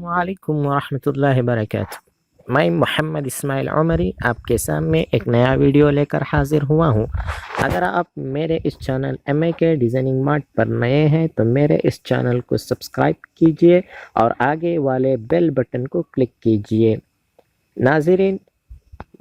अस्सलामुअलैकुम वरहमतुल्लाहि वबरकातुहू। मैं मोहम्मद इस्माइल उमरी आपके सामने एक नया वीडियो लेकर हाजिर हुआ हूँ। अगर आप मेरे इस चैनल MAK डिज़ाइनिंग मार्ट पर नए हैं तो मेरे इस चैनल को सब्सक्राइब कीजिए और आगे वाले बेल बटन को क्लिक कीजिए। नाज़रीन,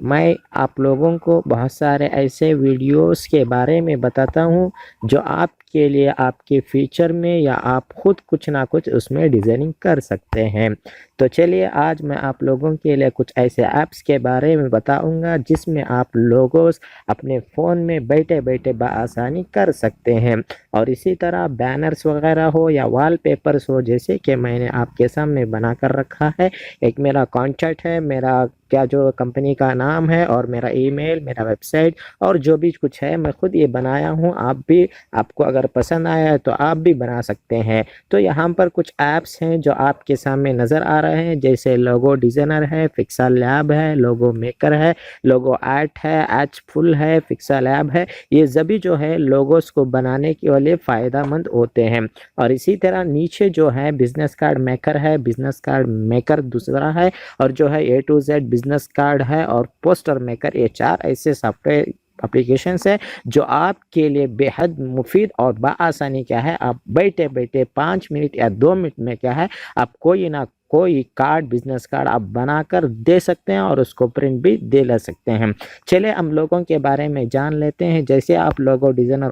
मैं आप लोगों को बहुत सारे ऐसे वीडियोस के बारे में बताता हूँ जो आपके लिए आपके फ्यूचर में या आप खुद कुछ ना कुछ उसमें डिज़ाइनिंग कर सकते हैं। तो चलिए आज मैं आप लोगों के लिए कुछ ऐसे ऐप्स के बारे में बताऊंगा जिसमें आप लोगोस अपने फ़ोन में बैठे बैठे बआसानी कर सकते हैं। और इसी तरह बैनर्स वगैरह हो या वॉलपेपर्स हो, जैसे कि मैंने आपके सामने बना कर रखा है। एक मेरा कॉन्टैक्ट है, मेरा क्या जो कंपनी का नाम है और मेरा ईमेल, मेरा वेबसाइट और जो भी कुछ है मैं खुद ये बनाया हूँ। आपको अगर पसंद आया है तो आप भी बना सकते हैं। तो यहाँ पर कुछ ऐप्स हैं जो आपके सामने नज़र आ रहे हैं, जैसे लोगो डिज़ाइनर है, पिक्सल लैब है, लोगो मेकर है, लोगो आर्ट है, एच फुल है, पिक्सल लैब है। ये सभी जो है लोगोस को बनाने के लिए फ़ायदेमंद होते हैं। और इसी तरह नीचे जो है बिजनेस कार्ड मेकर है, बिजनेस कार्ड मेकर दूसरा है, और जो है A to Z business card है और पोस्टर मेकर। ये 4 ऐसे सॉफ्टवेयर एप्लीकेशंस है जो आपके लिए बेहद मुफीद और बआसानी क्या है, आप बैठे बैठे 5 मिनट या 2 मिनट में क्या है आप कोई ना कोई कार्ड, बिजनेस कार्ड आप बनाकर दे सकते हैं और उसको प्रिंट भी दे ले सकते हैं। चलिए हम लोगों के बारे में जान लेते हैं। जैसे आप लोगो डिज़ाइनर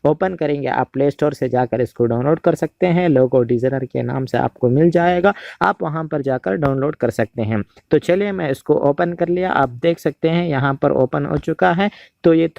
ओपन करेंगे, आप प्ले स्टोर से जाकर इसको डाउनलोड कर सकते हैं। लोगो डिज़ाइनर के नाम से आपको मिल जाएगा, आप वहां पर जाकर डाउनलोड कर सकते हैं। तो चलिए मैं इसको ओपन कर लिया, आप देख सकते हैं यहाँ पर ओपन हो चुका है। तो ये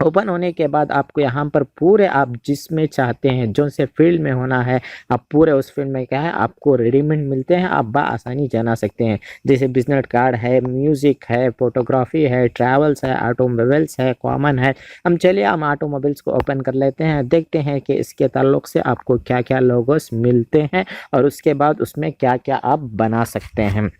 ओपन होने के बाद आपको यहाँ पर पूरे आप जिसमें चाहते हैं, जो से फील्ड में होना है, आप पूरे उस फील्ड में क्या है आपको रेडीमेड मिलते हैं, आप बआसानी जना सकते हैं। जैसे बिजनेस कार्ड है, म्यूज़िक है, फोटोग्राफी है, ट्रैवल्स है, ऑटोमोबाइल्स है, कॉमन है। हम ऑटोमोबाइल्स को ओपन कर लेते हैं, देखते हैं कि इसके ताल्लुक से आपको क्या क्या लोगोस मिलते हैं और उसके बाद उसमें क्या क्या आप बना सकते हैं।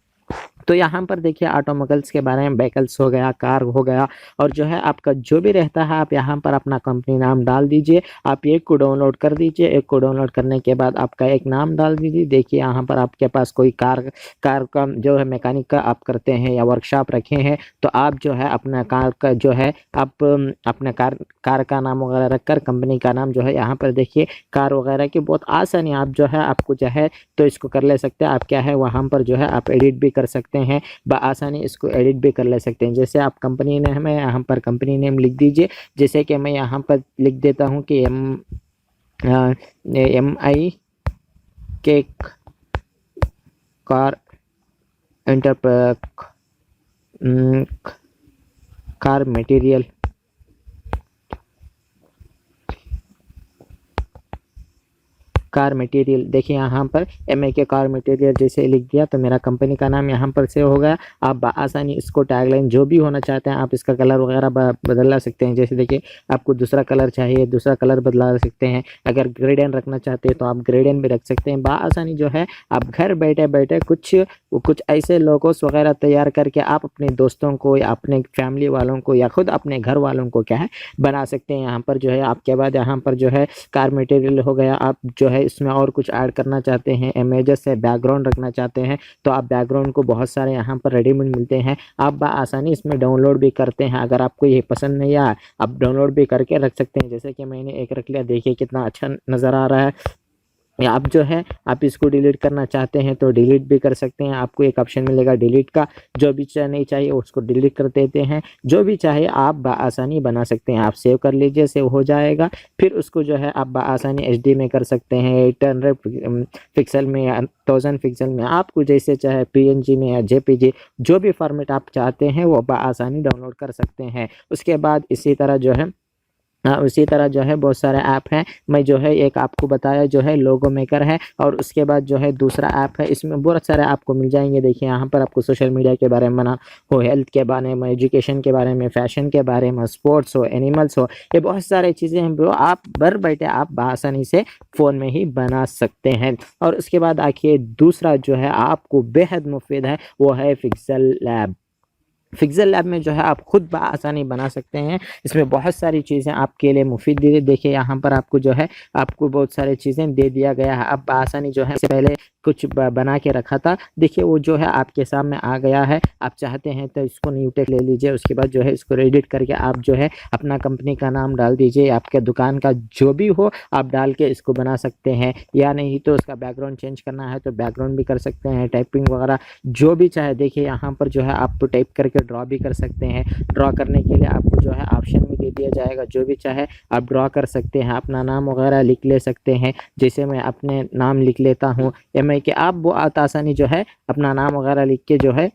तो यहाँ पर देखिए ऑटोमोबाइल्स के बारे में, व्हीकल्स हो गया, कार हो गया, और जो है आपका जो भी रहता है आप यहाँ पर अपना कंपनी नाम डाल दीजिए। आप एक को डाउनलोड कर दीजिए, एक को डाउनलोड करने के बाद आपका एक नाम डाल दीजिए। देखिए यहाँ पर आपके पास कोई कार का जो है मैकेनिक का आप करते हैं या वर्कशॉप रखे हैं, तो आप जो है अपना कार का जो है आप अपना कार का नाम वगैरह रखकर कंपनी का नाम जो है यहाँ पर देखिए कार वगैरह की बहुत आसानी आप जो है आपको जो है तो इसको कर ले सकते हैं। आप क्या है वहाँ पर जो है आप एडिट भी कर सकते हैं, बआसानी इसको एडिट भी कर ले सकते हैं। जैसे आप कंपनी नेम है, यहाँ पर कंपनी नेम लिख दीजिए। जैसे कि मैं यहाँ पर लिख देता हूँ कि MIK कार कार मटेरियल देखिए यहाँ पर MAK कार मटेरियल जैसे लिख दिया तो मेरा कंपनी का नाम यहाँ पर से हो गया। आप बआसानी इसको टैगलाइन जो भी होना चाहते हैं आप इसका कलर वगैरह बदला सकते हैं। जैसे देखिए आपको दूसरा कलर चाहिए, दूसरा कलर बदला सकते हैं। अगर ग्रेडियंट रखना चाहते हैं तो आप ग्रेडियंट भी रख सकते हैं। बआसानी जो है आप घर बैठे बैठे कुछ ऐसे लोगोस वगैरह तैयार करके आप अपने दोस्तों को या अपने फैमिली वालों को या खुद अपने घर वालों को क्या है बना सकते हैं। यहाँ पर जो है आपके बाद यहाँ पर जो है कार मटेरियल हो गया। आप जो है इसमें और कुछ ऐड करना चाहते हैं, इमेजेस से बैकग्राउंड रखना चाहते हैं, तो आप बैकग्राउंड को बहुत सारे यहाँ पर रेडीमेड मिलते हैं, आप बआसानी इसमें डाउनलोड भी करते हैं। अगर आपको ये पसंद नहीं आया आप डाउनलोड भी करके रख सकते हैं। जैसे कि मैंने एक रख लिया, देखिए कितना अच्छा नज़र आ रहा है। आप जो है आप इसको डिलीट करना चाहते हैं तो डिलीट भी कर सकते हैं। आपको एक ऑप्शन मिलेगा डिलीट का, जो भी नहीं चाहिए उसको डिलीट कर देते हैं, जो भी चाहिए आप बआसानी बना सकते हैं। आप सेव कर लीजिए, सेव हो जाएगा। फिर उसको जो है आप बआसानी HD में कर सकते हैं, 800 पिक्सल में या 1000 पिक्सल में, आपको जैसे चाहे PNG में या JPG जो भी फॉर्मेट आप चाहते हैं वो बआसानी डाउनलोड कर सकते हैं। उसके बाद इसी तरह जो है बहुत सारे ऐप हैं। मैं जो है एक आपको बताया जो है लोगो मेकर है, और उसके बाद जो है दूसरा ऐप है, इसमें बहुत सारे आपको मिल जाएंगे। देखिए यहाँ पर आपको सोशल मीडिया के बारे में बना हो, हेल्थ के बारे में, एजुकेशन के बारे में, फैशन के बारे में, स्पोर्ट्स हो, एनिमल्स हो, ये बहुत सारी चीज़ें हैं जो आप घर बैठे आप बआसानी से फ़ोन में ही बना सकते हैं। और उसके बाद आखिर दूसरा जो है आपको बेहद मुफीद है वो है पिक्सल लैब। पिक्सल लैब में जो है आप खुद बआसानी बना सकते हैं। इसमें बहुत सारी चीज़ें आपके लिए मुफीद देखिए यहाँ पर आपको जो है आपको बहुत सारी चीज़ें दे दिया गया है। आप बआसानी जो है इससे पहले कुछ बना के रखा था, देखिए वो जो है आपके सामने आ गया है। आप चाहते हैं तो इसको न्यू टेक ले लीजिए, उसके बाद जो है इसको एडिट करके आप जो है अपना कंपनी का नाम डाल दीजिए, आपके दुकान का जो भी हो आप डाल के इसको बना सकते हैं। या नहीं तो उसका बैकग्राउंड चेंज करना है तो बैकग्राउंड भी कर सकते हैं, टाइपिंग वगैरह जो भी चाहे। देखिए यहाँ पर जो है आप टाइप करके ड्रॉ भी कर सकते हैं। ड्रॉ करने के लिए आपको जो है ऑप्शन भी दे दिया जाएगा, जो भी चाहे आप ड्रॉ कर सकते हैं, अपना नाम वगैरह लिख ले सकते हैं। जैसे मैं अपने नाम लिख लेता हूँ MI के, आप बहुत आसानी जो है अपना नाम वगैरह लिख के जो है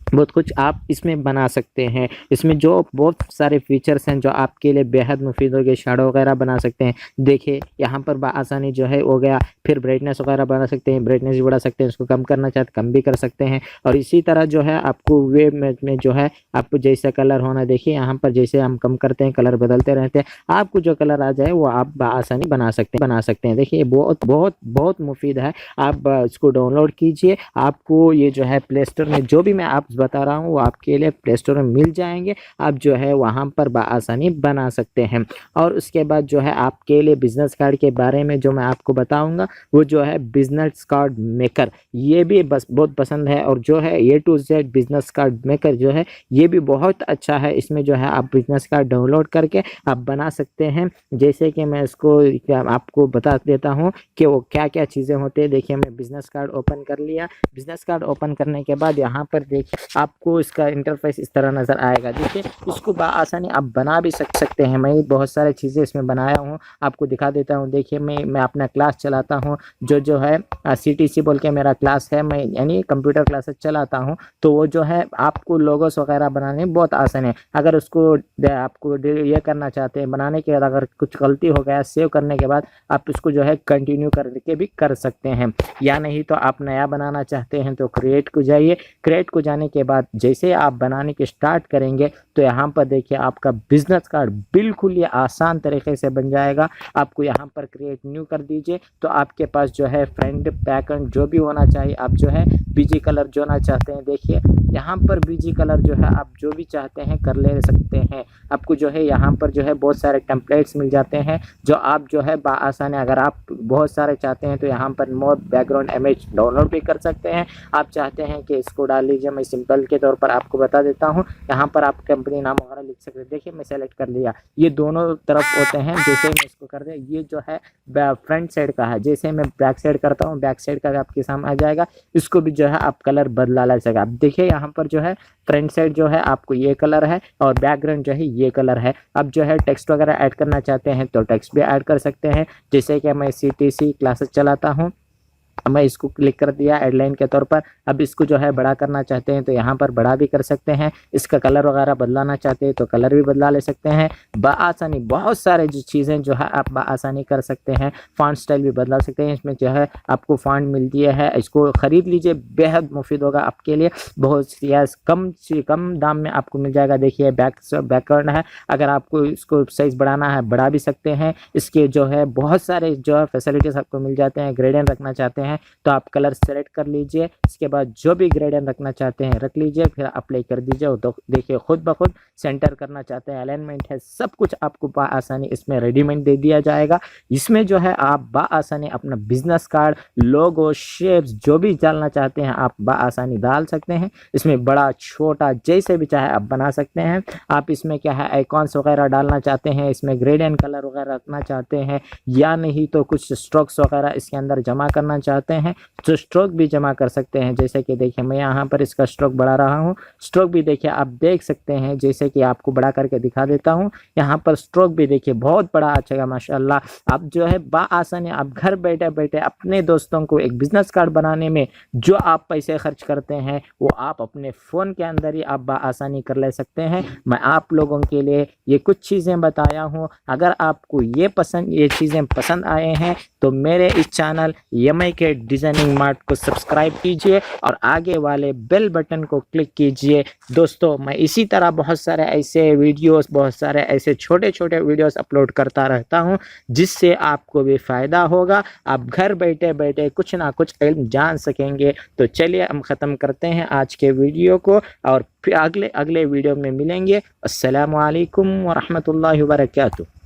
बहुत कुछ आप इसमें बना सकते हैं। इसमें जो बहुत सारे फीचर्स हैं जो आपके लिए बेहद मुफीद होंगे। शैडो वगैरह बना सकते हैं, देखिए यहाँ पर आसानी जो है हो गया। फिर ब्राइटनेस वगैरह बना सकते हैं, ब्राइटनेस भी बढ़ा सकते हैं, उसको कम करना चाहते कम भी कर सकते हैं। और इसी तरह जो है आपको वेब में जो है आपको जैसा कलर होना, देखिए यहाँ पर जैसे हम कम करते हैं कलर बदलते रहते हैं, आपको जो कलर आ जाए वो आप आसानी बना सकते हैं। देखिए बहुत बहुत बहुत मुफीद है, आप इसको डाउनलोड कीजिए। आपको ये जो है प्ले स्टोर में जो भी मैं आप बता रहा हूँ वो आपके लिए प्ले स्टोर में मिल जाएंगे, आप जो है वहाँ पर बआसानी बना सकते हैं। और उसके बाद जो है आपके लिए बिजनेस कार्ड के बारे में जो मैं आपको बताऊंगा वो जो है बिजनेस कार्ड मेकर, ये भी बस बहुत पसंद है। और जो है A to Z business card maker जो है ये भी बहुत अच्छा है। इसमें जो है आप बिजनेस कार्ड डाउनलोड करके आप बना सकते हैं। जैसे कि मैं इसको आपको बता देता हूँ कि वो क्या क्या चीज़ें होती है। देखिए मैं बिजनेस कार्ड ओपन कर लिया, बिजनेस कार्ड ओपन करने के बाद यहाँ पर देखिए आपको इसका इंटरफेस इस तरह नज़र आएगा। देखिए इसको बआसानी आप बना भी सकते हैं। मैं बहुत सारी चीज़ें इसमें बनाया हूँ, आपको दिखा देता हूँ। देखिए मैं अपना क्लास चलाता हूँ, जो है CTC बोल के मेरा क्लास है, मैं यानी कंप्यूटर क्लासेस चलाता हूँ। तो वो जो है आपको लोगोस वगैरह बनाने में बहुत आसान है। अगर उसको आपको ये करना चाहते हैं, बनाने के बाद अगर कुछ गलती हो गया, सेव करने के बाद आप इसको जो है कंटिन्यू करके भी कर सकते हैं। या नहीं तो आप नया बनाना चाहते हैं तो क्रिएट को जाइए, क्रिएट को जाने के बाद जैसे आप बनाने के स्टार्ट करेंगे तो यहाँ पर देखिए आपका बिजनेस कार्ड बिल्कुल ये आसान तरीके से बन जाएगा। आपको यहाँ पर क्रिएट न्यू कर दीजिए तो आपके पास जो है फ्रंट बैकएंड जो भी होना चाहिए, आप जो है बीजी कलर जो ना चाहते हैं, देखिए यहाँ पर बीजी कलर जो है आप जो भी चाहते हैं कर ले सकते हैं। आपको जो है यहाँ पर जो है बहुत सारे टेम्पलेट्स मिल जाते हैं जो आप जो है बआसानी, अगर आप बहुत सारे चाहते हैं तो यहाँ पर मोर बैकग्राउंड इमेज डाउनलोड भी कर सकते हैं। आप चाहते हैं कि इसको डाल लीजिए, मैं सिंपल के तौर पर आपको बता देता हूँ। यहाँ पर आप कंपनी नाम वगैरह लिख सकते हैं। देखिए मैं सेलेक्ट कर लिया, ये दोनों तरफ होते हैं। जैसे मैं इसको कर दिया, ये जो है फ्रंट साइड का है, जैसे मैं बैक साइड करता हूँ बैक साइड का आपके सामने आ जाएगा। इसको भी जो है आप कलर बदला ला सकेगा। आप देखिए यहाँ पर जो है फ्रंट साइड जो है आपको ये कलर है और बैकग्राउंड जो है ये कलर है। अब जो है टेक्स्ट वगैरह ऐड करना चाहते हैं तो टेक्स्ट भी ऐड कर सकते हैं। जैसे कि मैं CTC क्लासेस चलाता हूँ, मैं इसको क्लिक कर दिया हेडलाइन के तौर पर। अब इसको जो है बड़ा करना चाहते हैं तो यहाँ पर बड़ा भी कर सकते हैं। इसका कलर वगैरह बदलाना चाहते हैं तो कलर भी बदला ले सकते हैं बआसानी। बहुत सारे जो चीज़ें जो है आप बआसानी कर सकते हैं। फॉन्ट स्टाइल भी बदला सकते हैं, इसमें जो है आपको फॉन्ट मिलती है, इसको ख़रीद लीजिए, बेहद मुफीद होगा आपके लिए। बहुत या कम दाम में आपको मिल जाएगा। देखिए बैकग्राउंड है, अगर आपको इसको साइज़ बढ़ाना है बढ़ा भी सकते हैं। इसके जो है बहुत सारे जो है फैसिलिटीज़ आपको मिल जाते हैं। ग्रेडियंट रखना चाहते हैं तो आप कलर सेलेक्ट कर लीजिए, इसके बाद जो भी ग्रेडियंट रखना चाहते हैं रख लीजिए, फिर अप्लाई कर दीजिए। तो देखिए खुद ब खुद सेंटर करना चाहते हैं, अलाइनमेंट है, सब कुछ आपको बआसानी इसमें रेडीमेड दे दिया जाएगा। इसमें जो है आप बआसानी अपना बिजनेस कार्ड, लोगो, शेप्स जो भी डालना चाहते हैं आप बआसानी डाल सकते हैं। इसमें बड़ा छोटा जैसे भी चाहे आप बना सकते हैं। आप इसमें क्या है आइकॉन्स वगैरह डालना चाहते हैं, इसमें ग्रेडियंट कलर वगैरह रखना चाहते हैं, या नहीं तो कुछ स्ट्रोक्स वगैरह इसके अंदर जमा करना चाहते हैं तो स्ट्रोक भी जमा कर सकते हैं। जैसे कि देखिए मैं यहाँ पर इसका स्ट्रोक बढ़ा रहा हूँ, स्ट्रोक भी देखिए आप देख सकते हैं। जैसे कि आपको बड़ा करके दिखा देता हूँ, यहाँ पर स्ट्रोक भी देखिए बहुत बड़ा अच्छा माशाल्लाह। आप जो है बआसानी आप घर बैठे बैठे अपने दोस्तों को एक बिजनेस कार्ड बनाने में जो आप पैसे खर्च करते हैं वो आप अपने फ़ोन के अंदर ही आप बआसानी कर ले सकते हैं। मैं आप लोगों के लिए ये कुछ चीज़ें बताया हूँ। अगर आपको ये चीज़ें पसंद आए हैं तो मेरे इस चैनल MI के डिज़ाइनिंग मार्ट को सब्सक्राइब कीजिए और आगे वाले बेल बटन को क्लिक कीजिए। दोस्तों मैं इसी तरह बहुत सारे ऐसे वीडियोस, बहुत सारे ऐसे छोटे छोटे वीडियोस अपलोड करता रहता हूं जिससे आपको भी फ़ायदा होगा। आप घर बैठे बैठे कुछ ना कुछ इल्म जान सकेंगे। तो चलिए हम ख़त्म करते हैं आज के वीडियो को और फिर अगले वीडियो में मिलेंगे। अस्सलामु अलैकुम व रहमतुल्लाहि व बरकातुहू।